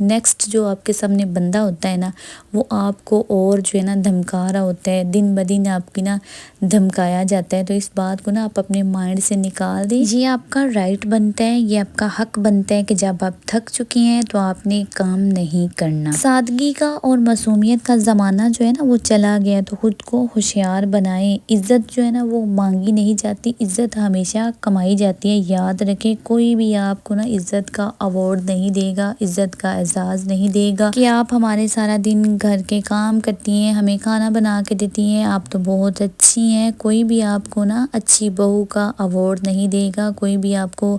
Next جو آپ کے سامنے بندہ ہوتا ہے نا وہ آپ کو اور جو ہے نا دھمکا رہا ہوتا ہے، دن بدن آپ کی نا دھمکایا جاتا ہے، تو اس بات کو نا آپ اپنے مائنڈ سے نکال دیں۔ یہ آپ کا رائٹ بنتا ہے، یہ آپ کا حق بنتا ہے کہ جب آپ تھک چکی ہیں تو آپ نے کام نہیں کرنا۔ سادگی کا اور معصومیت کا زمانہ جو ہے نا وہ چلا گیا، تو خود کو ہوشیار بنائیں۔ عزت جو ہے نا وہ مانگی نہیں جاتی، عزت ہمیشہ کمائی جاتی ہے۔ یاد رکھیں کوئی بھی آپ کو نا عزت کا ایوارڈ نہیں دے گا، عزت کا اعزاز نہیں دے گا کہ آپ ہمارے سارا دن گھر کے کام کرتی ہیں، ہمیں کھانا بنا کے دیتی ہیں، آپ تو بہت اچھی ہیں۔ کوئی بھی آپ کو نا اچھی بہو کا ایوارڈ نہیں دے گا، کوئی بھی آپ کو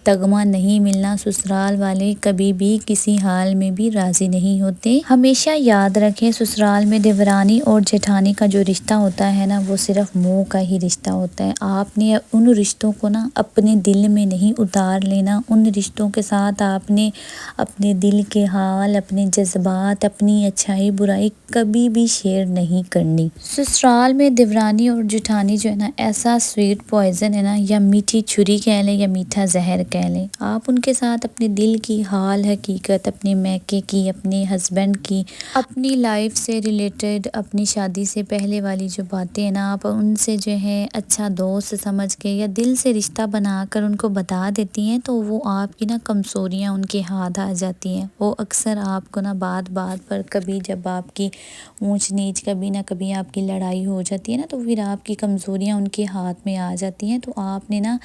تگمہ نہیں ملنا۔ سسرال والے کبھی بھی کسی حال میں بھی راضی نہیں ہوتے۔ ہمیشہ یاد رکھیں سسرال میں دیورانی اور جیٹھانی کا جو رشتہ ہوتا ہے نا وہ صرف منہ کا ہی رشتہ ہوتا ہے۔ آپ نے ان رشتوں کو نا اپنے دل میں نہیں اتار لینا، ان رشتوں کے ساتھ آپ نے اپنے دل کے حال، اپنے جذبات، اپنی اچھائی برائی کبھی بھی شیئر نہیں کرنی۔ سسرال میں دیورانی اور جیٹھانی جو ہے نا ایسا سویٹ پوائزن ہے نا، یا میٹھی چھری کہہ لیں یا میٹھا زہر کہہ لیں۔ آپ ان کے ساتھ اپنے دل کی حال حقیقت، اپنے میکے کی، اپنے ہسبینڈ کی، اپنی لائف سے ریلیٹڈ، اپنی شادی سے پہلے والی جو باتیں ہیں نا آپ ان سے جو ہے اچھا دوست سمجھ کے یا دل سے رشتہ بنا کر ان کو بتا دیتی ہیں، تو وہ آپ کی نا کمزوریاں ان کے ہاتھ آ جاتی ہیں۔ وہ اکثر آپ کو نا بات بات پر کبھی جب آپ کی اونچ نیچ، کبھی نہ کبھی آپ کی لڑائی ہو جاتی ہے نا، تو پھر آپ کی کمزوریاں ان کے ہاتھ میں آ جاتی ہیں۔ تو آپ نے نا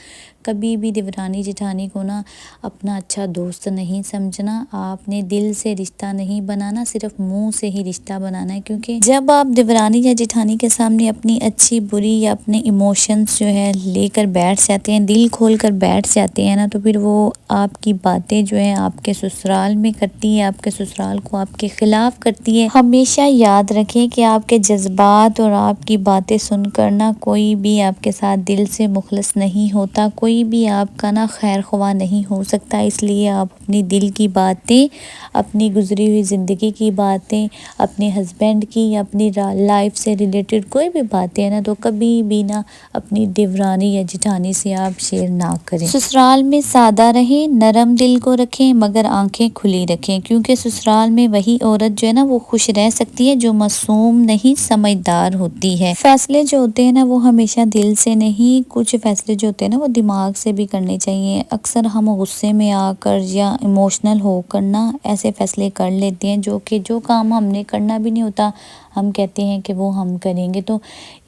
کبھی بھی دیورانی جیٹھانی کو نا اپنا اچھا دوست نہیں سمجھنا، آپ نے دل سے رشتہ نہیں بنانا، صرف منہ سے ہی رشتہ بنانا ہے۔ کیونکہ جب آپ دیورانی یا جیٹھانی کے سامنے اپنی اچھی بری یا اپنے ایموشنز جو ہے لے کر بیٹھ جاتے ہیں، دل کھول کر بیٹھ جاتے ہیں نا، تو پھر وہ آپ کی باتیں جو ہیں آپ کے سسرال میں کرتی ہے، آپ کے سسرال کو آپ کے خلاف کرتی ہے۔ ہمیشہ یاد رکھیں کہ آپ کے جذبات اور آپ کی باتیں سن کر نا کوئی بھی آپ کے ساتھ دل سے مخلص نہیں ہوتا، کوئی بھی آپ کا نا خیر خواہ نہیں ہو سکتا۔ اس لیے آپ اپنی دل کی باتیں، اپنی گزری ہوئی زندگی کی باتیں، اپنے ہسبینڈ کی یا اپنی لائف سے ریلیٹڈ کوئی بھی باتیں ہیں نا تو کبھی بھی نا اپنی دیورانی یا جیٹھانی سے آپ شیئر نہ کریں۔ سسرال میں سادہ رہیں، نرم دل کو رکھیں مگر آنکھیں کھلی رکھیں، کیونکہ سسرال میں وہی عورت جو ہے نا وہ خوش رہ سکتی ہے جو معصوم نہیں سمجھدار ہوتی ہے۔ فیصلے جو ہوتے ہیں نا وہ ہمیشہ دل سے نہیں، کچھ فیصلے جو ہوتے ہیں نا وہ دماغ سے بھی کرنے چاہیے۔ اکثر ہم غصے میں آ کر یا ایموشنل ہو کر نا ایسے فیصلے کر لیتے ہیں جو کام ہم نے کرنا بھی نہیں ہوتا، ہم کہتے ہیں کہ وہ ہم کریں گے۔ تو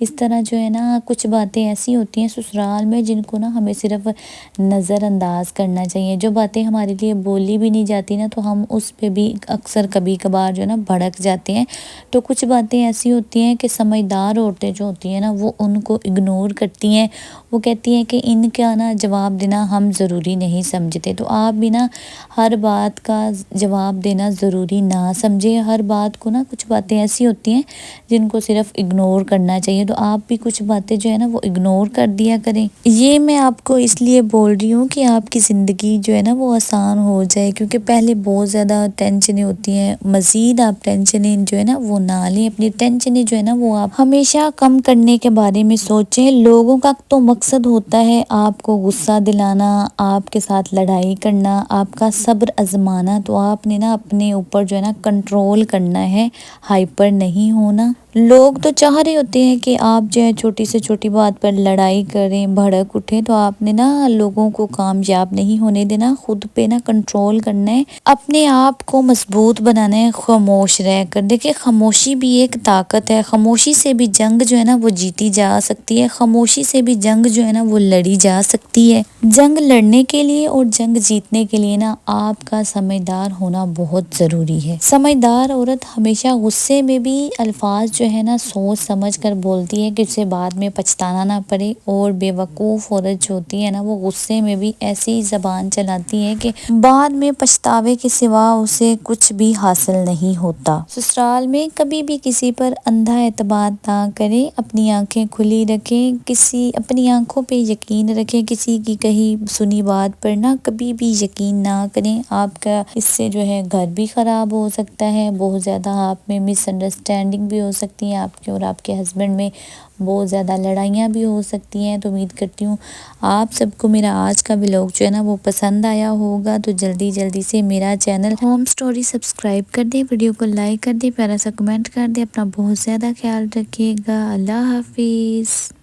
اس طرح جو ہے نا کچھ باتیں ایسی ہوتی ہیں سسرال میں جن کو نا ہمیں صرف نظر انداز کرنا چاہیے۔ جو باتیں ہمارے لیے بولی بھی نہیں جاتی نا تو ہم اس پہ بھی اکثر کبھی کبھار جو ہے نا بھڑک جاتے ہیں۔ تو کچھ باتیں ایسی ہوتی ہیں کہ سمجھدار عورتیں جو ہوتی ہیں نا وہ ان کو اگنور کرتی ہیں، وہ کہتی ہیں کہ ان کا نا جواب دینا ہم ضروری نہیں سمجھتے۔ تو آپ بھی نا ہر بات کا جواب دینا ضروری نہ سمجھیں، ہر بات کو نا کچھ باتیں ایسی ہوتی ہیں جن کو صرف اگنور کرنا چاہیے، تو آپ بھی کچھ باتیں جو ہے نا وہ اگنور کر دیا کریں۔ یہ میں آپ کو اس لیے بول رہی ہوں کہ آپ کی زندگی جو ہے نا وہ آسان ہو جائے، کیونکہ پہلے بہت زیادہ ٹینشنیں ہوتی ہیں، مزید آپ ٹینشنیں جو ہے نا وہ نہ لیں، اپنی ٹینشنیں جو ہے نا وہ آپ ہمیشہ کم کرنے کے بارے میں سوچیں۔ لوگوں کا تو مقصد ہوتا ہے آپ کو غصہ دلانا، آپ کے ساتھ لڑائی کرنا، آپ کا صبر آزمانا، تو آپ نے نا اپنے اوپر جو ہے نا کنٹرول کرنا ہے، ہائپر نہیں ہونا۔ لوگ تو چاہ رہے ہوتے ہیں کہ آپ جو ہے چھوٹی سے چھوٹی بات پر لڑائی کریں، بھڑک اٹھیں، تو آپ نے نا لوگوں کو کامیاب نہیں ہونے دینا، خود پہ نا کنٹرول کرنا ہے، اپنے آپ کو مضبوط بنانا ہے، خاموش رہ کر۔ دیکھیں خاموشی بھی ایک طاقت ہے، خاموشی سے بھی جنگ جو ہے نا وہ جیتی جا سکتی ہے، خاموشی سے بھی جنگ جو ہے نا وہ لڑی جا سکتی ہے۔ جنگ لڑنے کے لیے اور جنگ جیتنے کے لیے نا آپ کا سمجھدار ہونا بہت ضروری ہے۔ سمجھدار عورت ہمیشہ غصے میں بھی الفاظ جو ہے نا سوچ سمجھ کر بولتی ہے کہ اسے بعد میں پچھتانا نہ پڑے، اور بے وقوف عورت جو ہوتی ہے نا وہ غصے میں بھی ایسی زبان چلاتی ہے کہ بعد میں پچھتاوے کے سوا اسے کچھ بھی حاصل نہیں ہوتا۔ سسرال میں کبھی بھی کسی پر اندھا اعتماد نہ کریں، اپنی آنکھیں کھلی رکھیں، اپنی آنکھوں پہ یقین رکھیں، کسی کی کہیں سنی بات پر نہ کبھی بھی یقین نہ کریں۔ آپ کا اس سے جو ہے گھر بھی خراب ہو سکتا ہے، بہت زیادہ آپ میں مس انڈرسٹینڈ انڈرسٹینڈنگ بھی ہو سکتی ہیں آپ کے اور آپ کے ہسبینڈ میں بہت زیادہ لڑائیاں بھی ہو سکتی ہیں۔ تو امید کرتی ہوں آپ سب کو میرا آج کا ولاگ جو ہے نا وہ پسند آیا ہوگا۔ تو جلدی سے میرا چینل ہوم سٹوری سبسکرائب کر دیں، ویڈیو کو لائک کر دیں، پیارا سا کمنٹ کر دیں۔ اپنا بہت زیادہ خیال رکھیے گا۔ اللہ حافظ۔